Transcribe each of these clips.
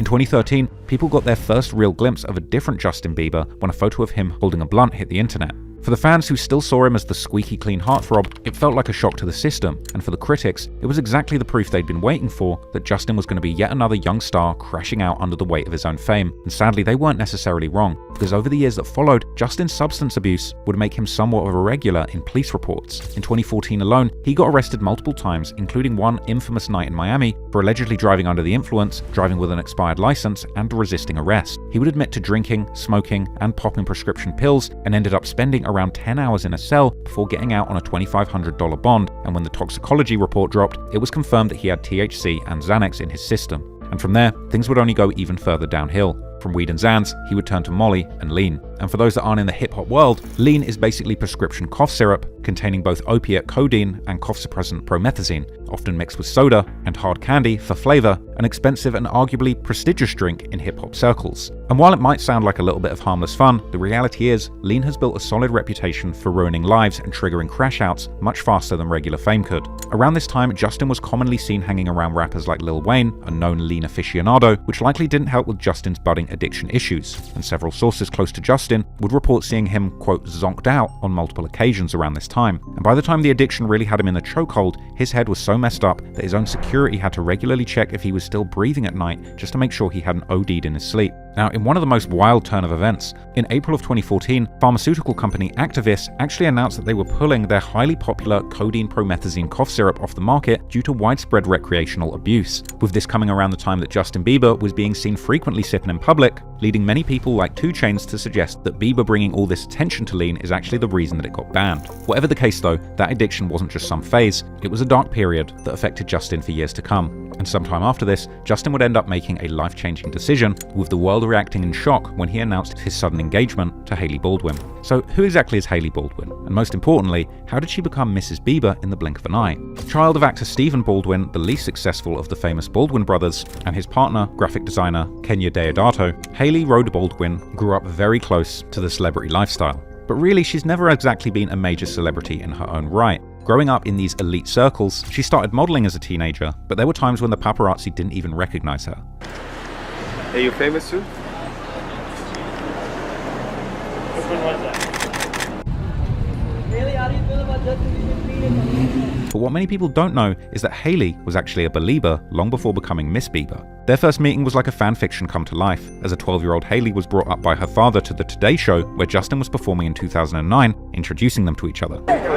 2013, people got their first real glimpse of a different Justin Bieber when a photo of him holding a blunt hit the internet. For the fans who still saw him as the squeaky clean heartthrob, it felt like a shock to the system, and for the critics, it was exactly the proof they'd been waiting for that Justin was going to be yet another young star crashing out under the weight of his own fame. And sadly, they weren't necessarily wrong, because over the years that followed, Justin's substance abuse would make him somewhat of a regular in police reports. In 2014 alone, he got arrested multiple times, including one infamous night in Miami for allegedly driving under the influence, driving with an expired license, and resisting arrest. He would admit to drinking, smoking, and popping prescription pills, and ended up spending around 10 hours in a cell before getting out on a $2,500 bond, and when the toxicology report dropped, it was confirmed that he had THC and Xanax in his system. And from there, things would only go even further downhill. From weed and Xans, he would turn to Molly and lean. And for those that aren't in the hip-hop world, lean is basically prescription cough syrup containing both opiate codeine and cough suppressant promethazine, often mixed with soda and hard candy for flavor, an expensive and arguably prestigious drink in hip-hop circles. And while it might sound like a little bit of harmless fun, the reality is, lean has built a solid reputation for ruining lives and triggering crash-outs much faster than regular fame could. Around this time, Justin was commonly seen hanging around rappers like Lil Wayne, a known lean aficionado, which likely didn't help with Justin's budding addiction issues, and several sources close to Justin would report seeing him, quote, zonked out on multiple occasions around this time. And by the time the addiction really had him in the chokehold, his head was so messed up that his own security had to regularly check if he was still breathing at night just to make sure he hadn't OD'd in his sleep. Now, in one of the most wild turn of events, in April of 2014, pharmaceutical company Actavis actually announced that they were pulling their highly popular codeine promethazine cough syrup off the market due to widespread recreational abuse. With this coming around the time that Justin Bieber was being seen frequently sipping in public, leading many people like 2 Chainz to suggest that Bieber bringing all this attention to lean is actually the reason that it got banned. Whatever the case though, that addiction wasn't just some phase, it was a dark period that affected Justin for years to come. And sometime after this, Justin would end up making a life-changing decision, with the world reacting in shock when he announced his sudden engagement to Hailey Baldwin. So who exactly is Hailey Baldwin? And most importantly, how did she become Mrs. Bieber in the blink of an eye? Child of actor Stephen Baldwin, the least successful of the famous Baldwin brothers, and his partner, graphic designer Kenya Deodato, Hailey Rhoda Baldwin grew up very close to the celebrity lifestyle. But really, she's never exactly been a major celebrity in her own right. Growing up in these elite circles, she started modeling as a teenager, but there were times when the paparazzi didn't even recognize her. Are you famous too? Really, how do you feel about Justin Bieber? But what many people don't know is that Hailey was actually a Belieber long before becoming Miss Bieber. Their first meeting was like a fan fiction come to life, as a 12-year-old Hailey was brought up by her father to the Today Show, where Justin was performing in 2009, introducing them to each other. Hey,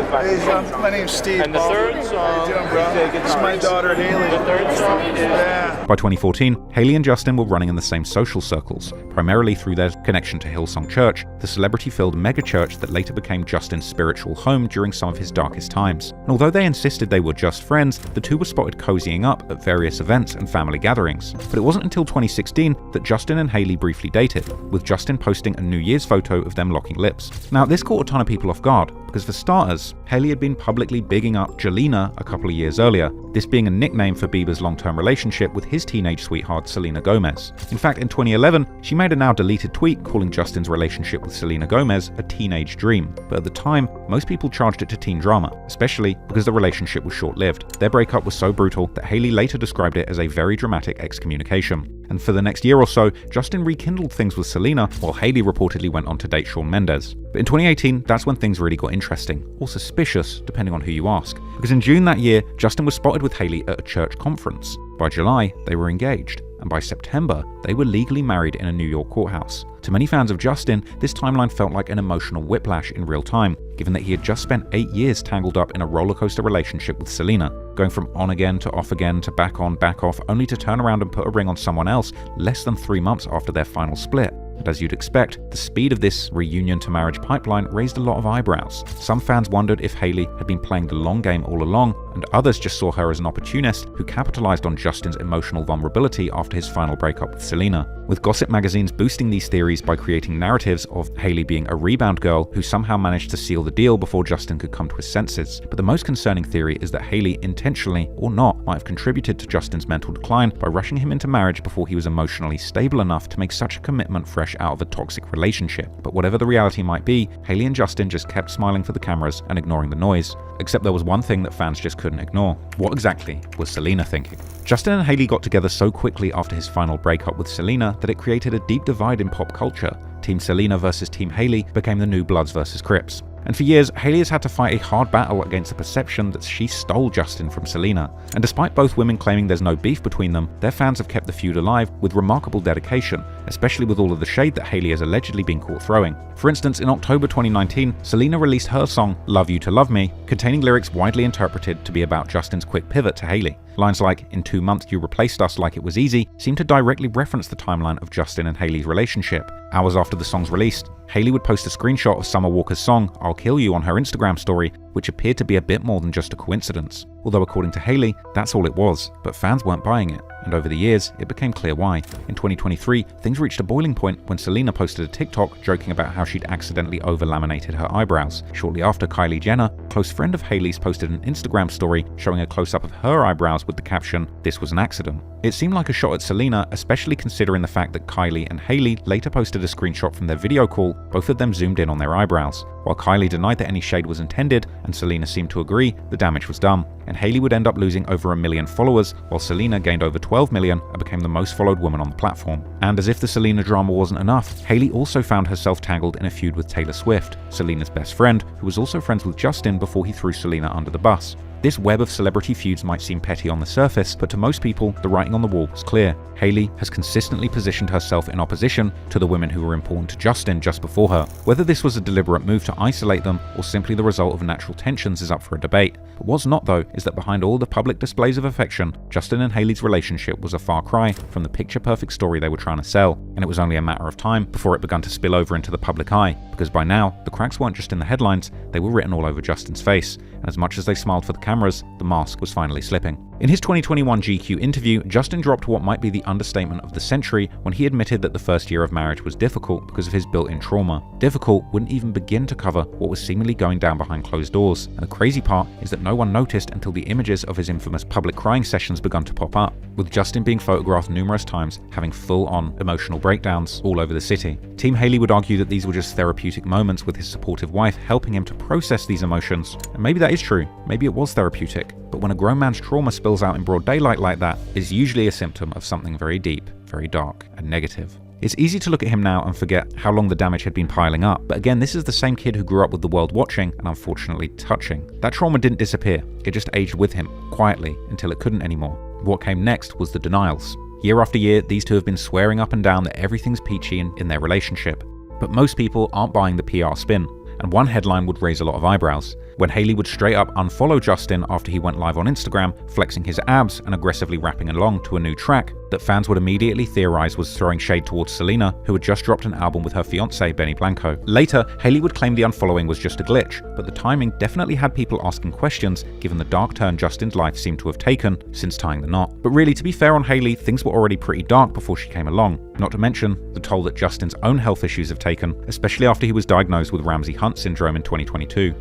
my name's Steve. And the third song, how you doing, bro? This is my daughter, Hailey. The third song is... Yeah. By 2014, Hailey and Justin were running in the same social circles, primarily through their connection to Hillsong Church, the celebrity-filled megachurch that later became Justin's spiritual home during some of his darkest times. And although they insisted they were just friends, the two were spotted cozying up at various events and family gatherings. But it wasn't until 2016 that Justin and Hailey briefly dated, with Justin posting a New Year's photo of them locking lips. Now, this caught a ton of people off guard, because for starters, Hailey had been publicly bigging up Jelena a couple of years earlier, this being a nickname for Bieber's long-term relationship with his teenage sweetheart Selena Gomez. In fact, in 2011, she made a now deleted tweet calling Justin's relationship with Selena Gomez a teenage dream, but at the time, most people charged it to teen drama, especially because the relationship was short-lived. Their breakup was so brutal that Hailey later described it as a very dramatic excommunication. And for the next year or so, Justin rekindled things with Selena, while Hailey reportedly went on to date Shawn Mendes. But in 2018, that's when things really got interesting, or suspicious, depending on who you ask. Because in June that year, Justin was spotted with Hailey at a church conference. By July, they were engaged, and by September, they were legally married in a New York courthouse. To many fans of Justin, this timeline felt like an emotional whiplash in real time, given that he had just spent 8 years tangled up in a rollercoaster relationship with Selena, going from on again to off again to back on, back off, only to turn around and put a ring on someone else less than 3 months after their final split. And as you'd expect, the speed of this reunion to marriage pipeline raised a lot of eyebrows. Some fans wondered if Hailey had been playing the long game all along, and others just saw her as an opportunist who capitalized on Justin's emotional vulnerability after his final breakup with Selena. With gossip magazines boosting these theories by creating narratives of Hailey being a rebound girl who somehow managed to seal the deal before Justin could come to his senses. But the most concerning theory is that Hailey, intentionally or not, might have contributed to Justin's mental decline by rushing him into marriage before he was emotionally stable enough to make such a commitment fresh backlash out of a toxic relationship. But whatever the reality might be, Hailey and Justin just kept smiling for the cameras and ignoring the noise. Except there was one thing that fans just couldn't ignore. What exactly was Selena thinking? Justin and Hailey got together so quickly after his final breakup with Selena that it created a deep divide in pop culture. Team Selena versus Team Hailey became the new Bloods versus Crips. And for years, Hailey has had to fight a hard battle against the perception that she stole Justin from Selena. And despite both women claiming there's no beef between them, their fans have kept the feud alive with remarkable dedication, especially with all of the shade that Hailey has allegedly been caught throwing. For instance, in October 2019, Selena released her song Love You to Love Me, containing lyrics widely interpreted to be about Justin's quick pivot to Hailey. Lines like, "In 2 months you replaced us like it was easy," seem to directly reference the timeline of Justin and Hailey's relationship. Hours after the song's released, Hailey would post a screenshot of Summer Walker's song I'll Kill You on her Instagram story, which appeared to be a bit more than just a coincidence. Although according to Hailey, that's all it was, but fans weren't buying it. And over the years, it became clear why. In 2023, things reached a boiling point when Selena posted a TikTok joking about how she'd accidentally over-laminated her eyebrows. Shortly after, Kylie Jenner, a close friend of Hailey's, posted an Instagram story showing a close-up of her eyebrows with the caption, "This was an accident." It seemed like a shot at Selena, especially considering the fact that Kylie and Hailey later posted a screenshot from their video call, both of them zoomed in on their eyebrows. While Kylie denied that any shade was intended, and Selena seemed to agree, the damage was done. And Hailey would end up losing over 1 million followers, while Selena gained over 12 million and became the most followed woman on the platform. And as if the Selena drama wasn't enough, Hailey also found herself tangled in a feud with Taylor Swift, Selena's best friend, who was also friends with Justin before he threw Selena under the bus. This web of celebrity feuds might seem petty on the surface, but to most people, the writing on the wall was clear. Hailey has consistently positioned herself in opposition to the women who were important to Justin just before her. Whether this was a deliberate move to isolate them or simply the result of natural tensions is up for a debate. But what's not, though, is that behind all the public displays of affection, Justin and Hailey's relationship was a far cry from the picture-perfect story they were trying to sell, and it was only a matter of time before it began to spill over into the public eye, because by now, the cracks weren't just in the headlines, they were written all over Justin's face, and as much as they smiled for the cameras, the mask was finally slipping. In his 2021 GQ interview, Justin dropped what might be the understatement of the century when he admitted that the first year of marriage was difficult because of his built-in trauma. Difficult wouldn't even begin to cover what was seemingly going down behind closed doors, and the crazy part is that no one noticed until the images of his infamous public crying sessions began to pop up, with Justin being photographed numerous times having full-on emotional breakdowns all over the city. Team Hailey would argue that these were just therapeutic moments with his supportive wife helping him to process these emotions, and maybe that is true, maybe it was therapeutic, but when a grown man's trauma spills out in broad daylight like that, it's usually a symptom of something very deep, very dark, and negative. It's easy to look at him now and forget how long the damage had been piling up, but again, this is the same kid who grew up with the world watching and unfortunately touching. That trauma didn't disappear, it just aged with him, quietly, until it couldn't anymore. What came next was the denials. Year after year, these two have been swearing up and down that everything's peachy in their relationship. But most people aren't buying the PR spin, and one headline would raise a lot of eyebrows. When Hailey would straight up unfollow Justin after he went live on Instagram, flexing his abs and aggressively rapping along to a new track that fans would immediately theorize was throwing shade towards Selena, who had just dropped an album with her fiancé Benny Blanco. Later, Hailey would claim the unfollowing was just a glitch, but the timing definitely had people asking questions given the dark turn Justin's life seemed to have taken since tying the knot. But really, to be fair on Hailey, things were already pretty dark before she came along, not to mention the toll that Justin's own health issues have taken, especially after he was diagnosed with Ramsay-Hunt syndrome in 2022.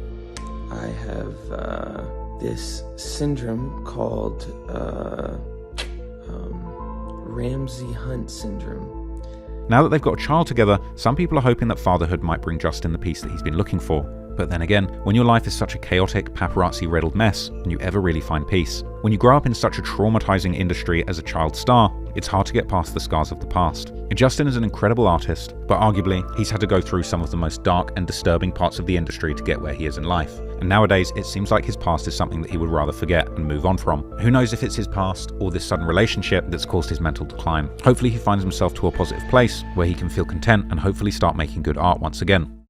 I have this syndrome called Ramsay-Hunt syndrome. Now that they've got a child together, some people are hoping that fatherhood might bring Justin the peace that he's been looking for. But then again, when your life is such a chaotic, paparazzi-riddled mess, can you ever really find peace? When you grow up in such a traumatizing industry as a child star, it's hard to get past the scars of the past. Justin is an incredible artist, but arguably, he's had to go through some of the most dark and disturbing parts of the industry to get where he is in life. And nowadays, it seems like his past is something that he would rather forget and move on from. Who knows if it's his past or this sudden relationship that's caused his mental decline. Hopefully he finds himself to a positive place where he can feel content and hopefully start making good art once again.